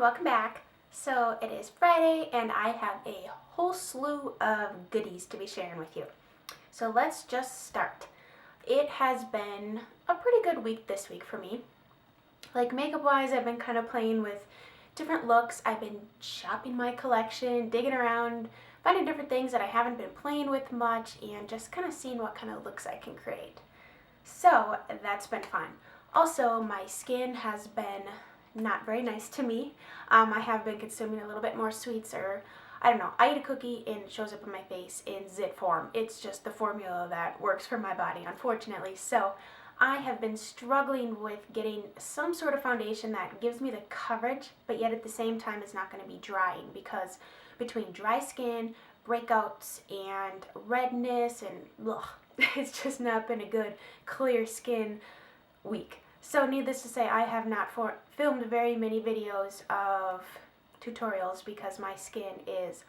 welcome back. So it is Friday and I have a whole slew of goodies to be sharing with you. So let's just start. It has been a pretty good week this week for me. Like makeup wise, I've been kind of playing with different looks. I've been shopping my collection, digging around, finding different things that I haven't been playing with much, and just kind of seeing what kind of looks I can create. So that's been fun. Also, my skin has been not very nice to me. I have been consuming a little bit more sweets, or I don't know, I eat a cookie and it shows up on my face in zit form. It's just the formula that works for my body, unfortunately. So I have been struggling with getting some sort of foundation that gives me the coverage, but yet at the same time is not going to be drying, because between dry skin, breakouts, and redness, and ugh, it's just not been a good clear skin week. So needless to say, I have not filmed very many videos of tutorials because my skin is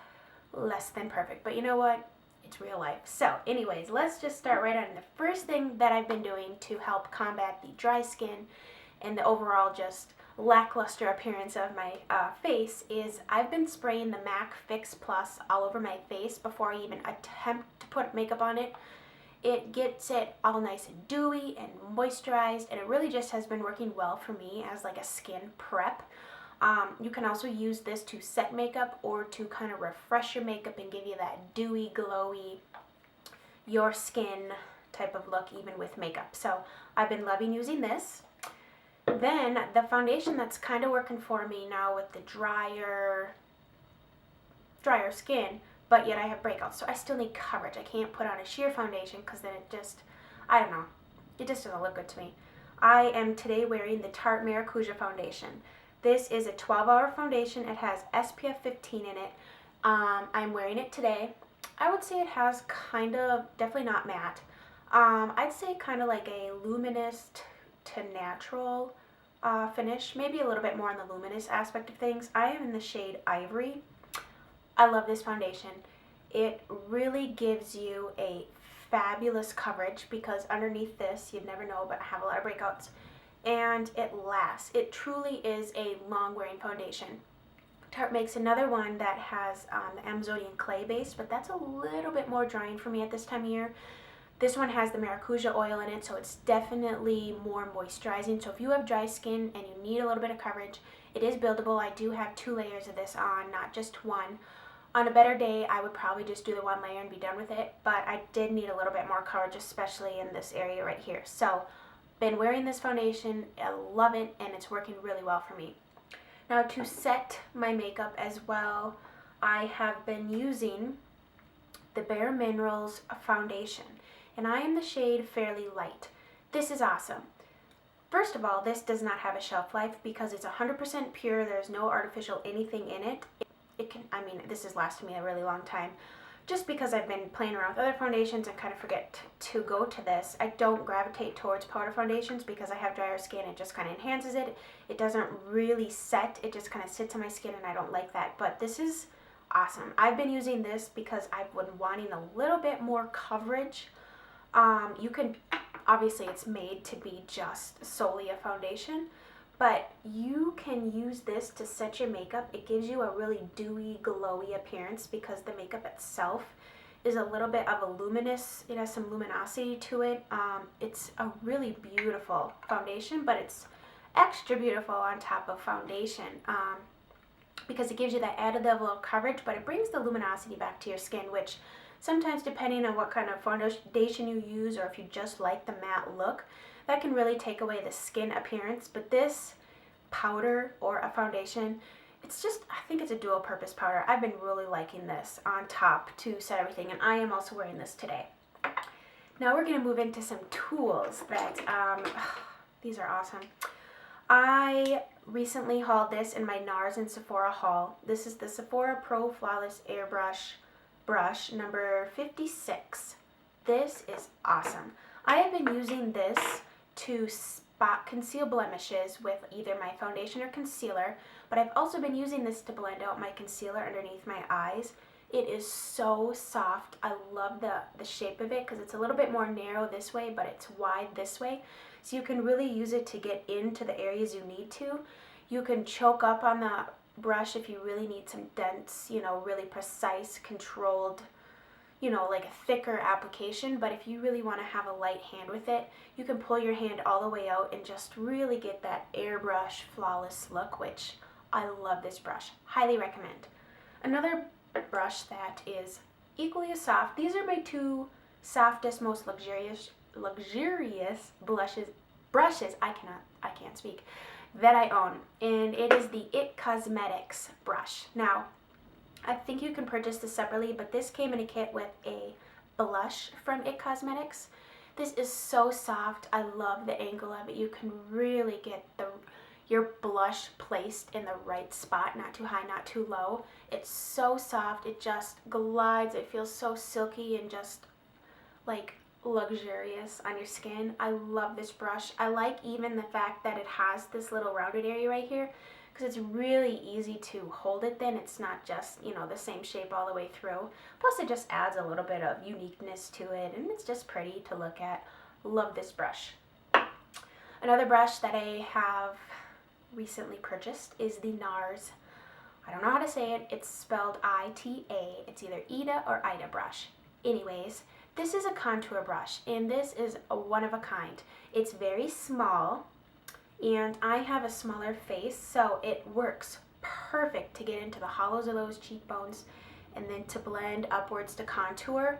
less than perfect. But you know what? It's real life. So anyways, let's just start right on. The first thing that I've been doing to help combat the dry skin and the overall just lackluster appearance of my face is I've been spraying the MAC Fix Plus all over my face before I even attempt to put makeup on it. It gets it all nice and dewy and moisturized, and it really just has been working well for me as like a skin prep. You can also use this to set makeup or to kind of refresh your makeup and give you that dewy, glowy, your skin type of look even with makeup. So I've been loving using this. Then the foundation that's kind of working for me now with the drier skin, but yet I have breakouts, so I still need coverage. I can't put on a sheer foundation because then it just, I don't know, it just doesn't look good to me. I am today wearing the Tarte Maracuja foundation. This is a 12-hour foundation. It has SPF 15 in it. I'm wearing it today. I would say it has kind of, definitely not matte. I'd say kind of like a luminous to natural finish, maybe a little bit more on the luminous aspect of things. I am in the shade Ivory. I love this foundation. It really gives you a fabulous coverage because underneath this, you'd never know, but I have a lot of breakouts. And it lasts. It truly is a long-wearing foundation. Tarte makes another one that has the Amazonian clay base, but that's a little bit more drying for me at this time of year. This one has the maracuja oil in it, so it's definitely more moisturizing. So if you have dry skin and you need a little bit of coverage, it is buildable. I do have 2 layers of this on, not just one. On a better day, I would probably just do the 1 layer and be done with it, but I did need a little bit more coverage, especially in this area right here. So, been wearing this foundation, I love it, and it's working really well for me. Now, to set my makeup as well, I have been using the Bare Minerals foundation, and I am the shade Fairly Light. This is awesome. First of all, this does not have a shelf life because it's 100% pure. There's no artificial anything in it. This has lasted me a really long time. Just because I've been playing around with other foundations and kind of forget to go to this, I don't gravitate towards powder foundations because I have drier skin. It just kind of enhances it. It doesn't really set. It just kind of sits on my skin, and I don't like that. But this is awesome. I've been using this because I've been wanting a little bit more coverage. You can, obviously it's made to be just solely a foundation, but you can use this to set your makeup. It gives you a really dewy, glowy appearance because the makeup itself is a little bit of a luminous, it has some luminosity to it. It's a really beautiful foundation, but it's extra beautiful on top of foundation because it gives you that added level of coverage, but it brings the luminosity back to your skin, which sometimes, depending on what kind of foundation you use, or if you just like the matte look, that can really take away the skin appearance. But this powder or a foundation, it's just, I think it's a dual purpose powder. I've been really liking this on top to set everything, and I am also wearing this today. Now we're going to move into some tools that, these are awesome. I recently hauled this in my NARS and Sephora haul. This is the Sephora Pro Flawless Airbrush brush number 56. This is awesome. I have been using this to spot conceal blemishes with either my foundation or concealer, but I've also been using this to blend out my concealer underneath my eyes. It is so soft. I love the shape of it because it's a little bit more narrow this way, but it's wide this way. So you can really use it to get into the areas you need to. You can choke up on the brush if you really need some dense, you know, really precise, controlled, you know, like a thicker application. But if you really want to have a light hand with it, you can pull your hand all the way out and just really get that airbrush flawless look, which I love this brush. Highly recommend. Another brush that is equally as soft. These are my two softest, most luxurious brushes, I can't speak, that I own, and it is the IT Cosmetics brush. Now, I think you can purchase this separately, but this came in a kit with a blush from IT Cosmetics. This is so soft. I love the angle of it. You can really get your blush placed in the right spot, not too high, not too low. It's so soft. It just glides. It feels so silky and just like luxurious on your skin. I love this brush. I like even the fact that it has this little rounded area right here, because it's really easy to hold it then. It's not just, you know, the same shape all the way through. Plus it just adds a little bit of uniqueness to it, and it's just pretty to look at. Love this brush. Another brush that I have recently purchased is the NARS, I don't know how to say it, it's spelled I-T-A, it's either Ida or Ida brush. Anyways, this is a contour brush, and this is a one of a kind. It's very small, and I have a smaller face, so it works perfect to get into the hollows of those cheekbones and then to blend upwards to contour.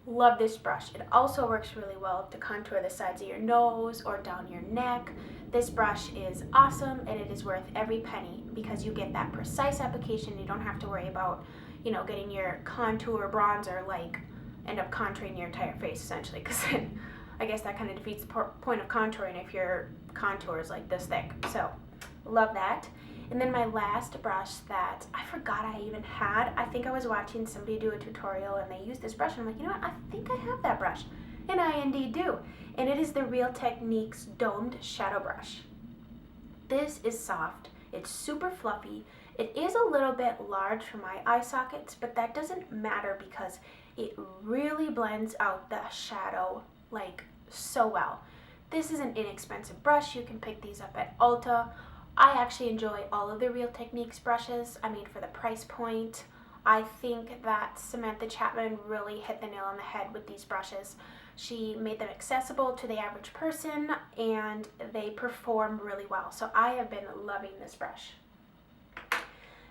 Love this brush. It also works really well to contour the sides of your nose or down your neck. This brush is awesome, and it is worth every penny because you get that precise application. You don't have to worry about, you know, getting your contour bronzer like end up contouring your entire face essentially, because I guess that kind of defeats the point of contouring if your contour is like this thick. So love that. And then my last brush that I forgot I even had, I think I was watching somebody do a tutorial and they used this brush, and I'm like, you know what, I think I have that brush, and I indeed do. And it is the Real Techniques Domed Shadow Brush. This is soft, it's super fluffy, it is a little bit large for my eye sockets, but that doesn't matter because it really blends out the shadow like so well. This is an inexpensive brush. You can pick these up at Ulta. I actually enjoy all of the Real Techniques brushes. I mean, for the price point, I think that Samantha Chapman really hit the nail on the head with these brushes. She made them accessible to the average person, and they perform really well. So I have been loving this brush.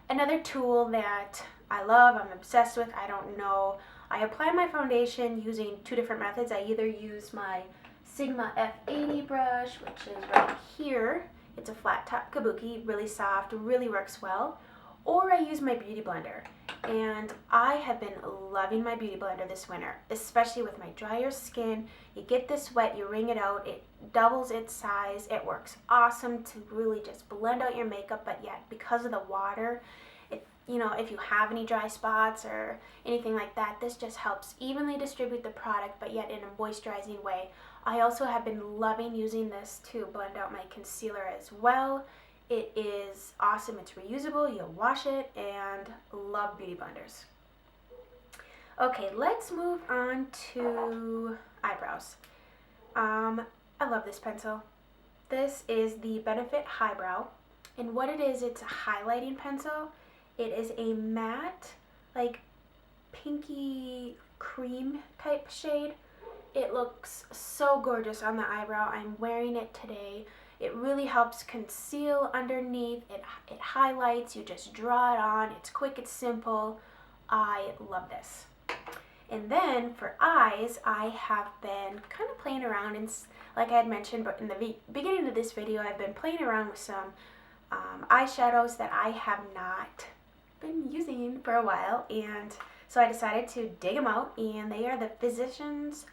Another tool that I love, I'm obsessed with, I don't know, I apply my foundation using two different methods. I either use my Sigma F80 brush, which is right here. It's a flat top kabuki, really soft, really works well. Or I use my beauty blender. And I have been loving my beauty blender this winter, especially with my drier skin. You get this wet, you wring it out, it doubles its size. It works awesome to really just blend out your makeup, but yet because of the water, you know, if you have any dry spots or anything like that, this just helps evenly distribute the product, but yet in a moisturizing way. I also have been loving using this to blend out my concealer as well. It is awesome. It's reusable. You'll wash it, and love beauty blenders. Okay, let's move on to eyebrows. I love this pencil. This is the Benefit Highbrow, and what it is, it's a highlighting pencil. It is a matte, like pinky cream type shade. It looks so gorgeous on the eyebrow. I'm wearing it today. It really helps conceal underneath. It highlights. You just draw it on. It's quick, it's simple. I love this. And then for eyes, I have been kind of playing around, and like I had mentioned, but in the beginning of this video, I've been playing around with some eyeshadows that I have not been using for a while, and so I decided to dig them out, and they are the Physicians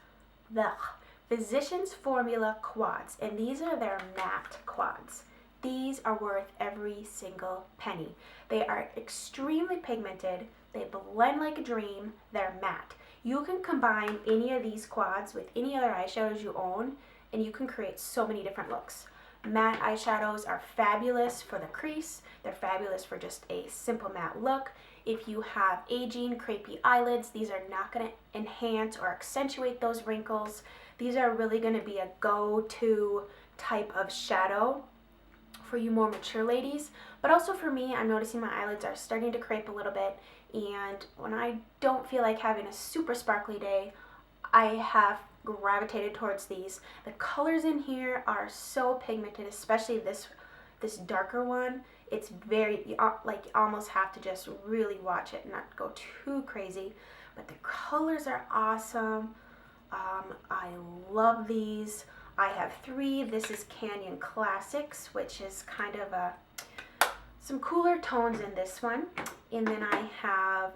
Formula Quads, and these are their matte quads. These are worth every single penny. They are extremely pigmented, they blend like a dream, they're matte. You can combine any of these quads with any other eyeshadows you own, and you can create so many different looks. Matte eyeshadows are fabulous for the crease. They're fabulous for just a simple matte look. If you have aging, crepey eyelids, these are not going to enhance or accentuate those wrinkles. These are really going to be a go-to type of shadow for you more mature ladies, but also for me. I'm noticing my eyelids are starting to crepe a little bit, and when I don't feel like having a super sparkly day, I have gravitated towards these. The colors in here are so pigmented, especially this darker one. It's very, like, you almost have to just really watch it and not go too crazy, but the colors are awesome. I love these. I have 3. This is Canyon Classics, which is kind of some cooler tones in this one. And then I have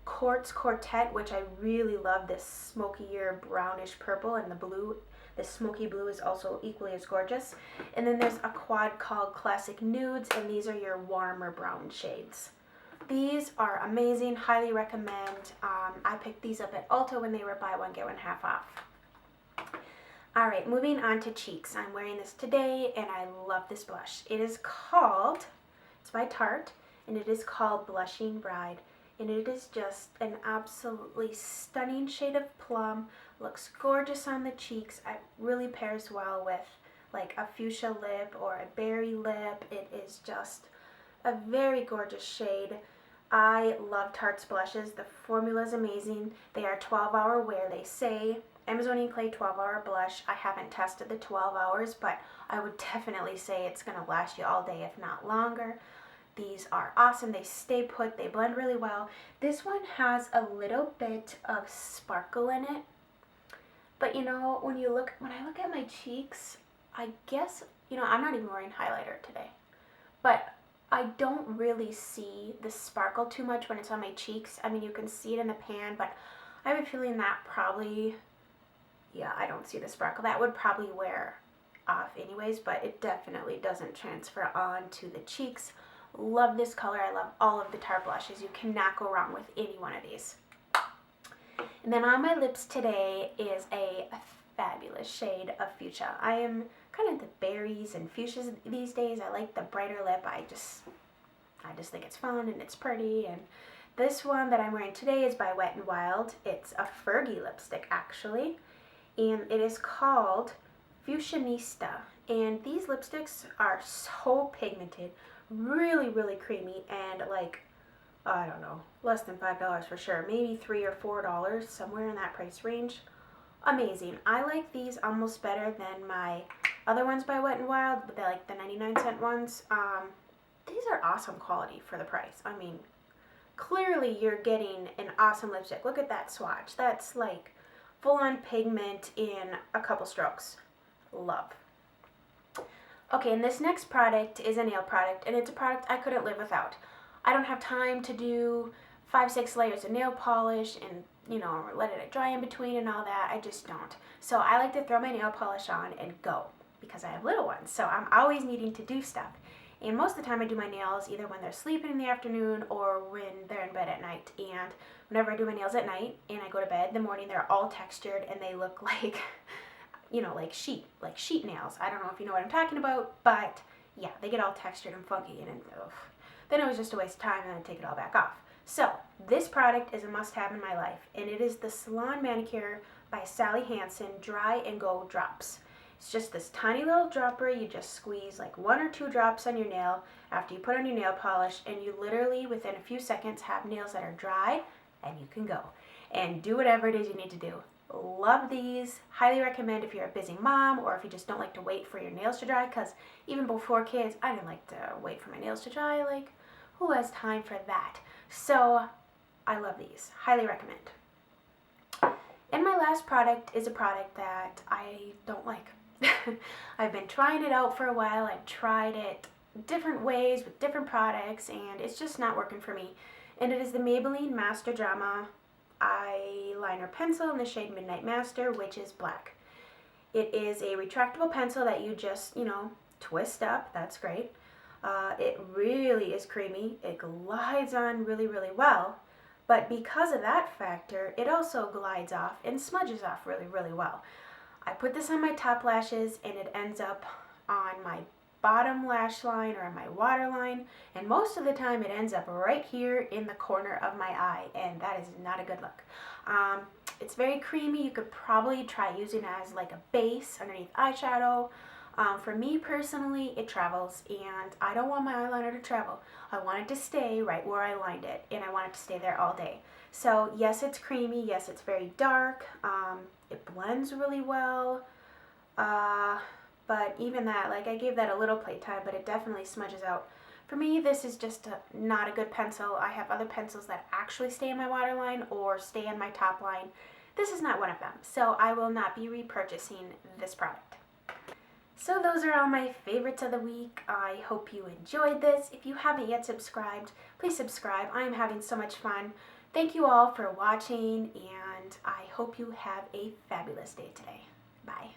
Quartz Quartet, which I really love, this smokier brownish purple, and the blue, this smoky blue, is also equally as gorgeous. And then there's a quad called Classic Nudes, and these are your warmer brown shades. These are amazing, highly recommend. I picked these up at Ulta when they were buy one, get one half off. Alright, moving on to cheeks. I'm wearing this today, and I love this blush. It's by Tarte, and it is called Blushing Bride. And it is just an absolutely stunning shade of plum. Looks gorgeous on the cheeks. It really pairs well with like a fuchsia lip or a berry lip. It is just a very gorgeous shade. I love Tarte's blushes. The formula is amazing. They are 12-hour wear. They say Amazonian Clay 12-hour blush. I haven't tested the 12 hours, but I would definitely say it's going to last you all day, if not longer. These are awesome. They stay put. They blend really well. This one has a little bit of sparkle in it. But you know, when I look at my cheeks, I guess, you know, I'm not even wearing highlighter today. But I don't really see the sparkle too much when it's on my cheeks. I mean, you can see it in the pan, but I have a feeling that probably, yeah, I don't see the sparkle. That would probably wear off anyways, but it definitely doesn't transfer on to the cheeks. Love this color. I love all of the Tarte blushes. You cannot go wrong with any one of these. And then on my lips today is a fabulous shade of fuchsia. I am kind of into berries and fuchsias these days. I like the brighter lip. I just think it's fun and it's pretty. And this one that I'm wearing today is by Wet n Wild. It's a Fergie lipstick actually, and it is called Fuchinista. And these lipsticks are so pigmented, really, really creamy, and like, I don't know, less than $5 for sure, maybe $3 or $4, somewhere in that price range. Amazing. I like these almost better than my other ones by Wet n Wild, but they're like the 99-cent ones. These are awesome quality for the price. I mean, clearly you're getting an awesome lipstick. Look at that swatch. That's like full-on pigment in a couple strokes. Love. Okay, and this next product is a nail product, and it's a product I couldn't live without. I don't have time to do 5-6 layers of nail polish and, you know, let it dry in between and all that. I just don't. So I like to throw my nail polish on and go, because I have little ones, so I'm always needing to do stuff. And most of the time I do my nails either when they're sleeping in the afternoon or when they're in bed at night. And whenever I do my nails at night and I go to bed in the morning, they're all textured and they look like, you know, like sheet nails. I don't know if you know what I'm talking about, but yeah, they get all textured and funky, and then it was just a waste of time, and then I take it all back off. So this product is a must-have in my life, and it is the Salon Manicure by Sally Hansen Dry and Go Drops. It's just this tiny little dropper. You just squeeze like 1 or 2 drops on your nail after you put on your nail polish, and you literally within a few seconds have nails that are dry, and you can go and do whatever it is you need to do. Love these. Highly recommend if you're a busy mom or if you just don't like to wait for your nails to dry, because even before kids, I didn't like to wait for my nails to dry. Like, who has time for that? So I love these. Highly recommend. And my last product is a product that I don't like. I've been trying it out for a while. I've tried it different ways with different products, and it's just not working for me. And it is the Maybelline Master Drama eyeliner pencil in the shade Midnight Master, which is black. It is a retractable pencil that you just, you know, twist up. That's great. It really is creamy. It glides on really, really well. But because of that factor, it also glides off and smudges off really, really well. I put this on my top lashes, and it ends up on my bottom lash line or on my waterline, and most of the time it ends up right here in the corner of my eye, and that is not a good look. It's very creamy. You could probably try using it as like a base underneath eyeshadow. For me personally, it travels, and I don't want my eyeliner to travel. I want it to stay right where I lined it, and I want it to stay there all day. So yes, it's creamy. Yes, it's very dark. It blends really well. But even that, like, I gave that a little playtime, but it definitely smudges out. For me, this is just not a good pencil. I have other pencils that actually stay in my waterline or stay in my top line. This is not one of them, so I will not be repurchasing this product. So those are all my favorites of the week. I hope you enjoyed this. If you haven't yet subscribed, please subscribe. I'm having so much fun. Thank you all for watching, and I hope you have a fabulous day today. Bye.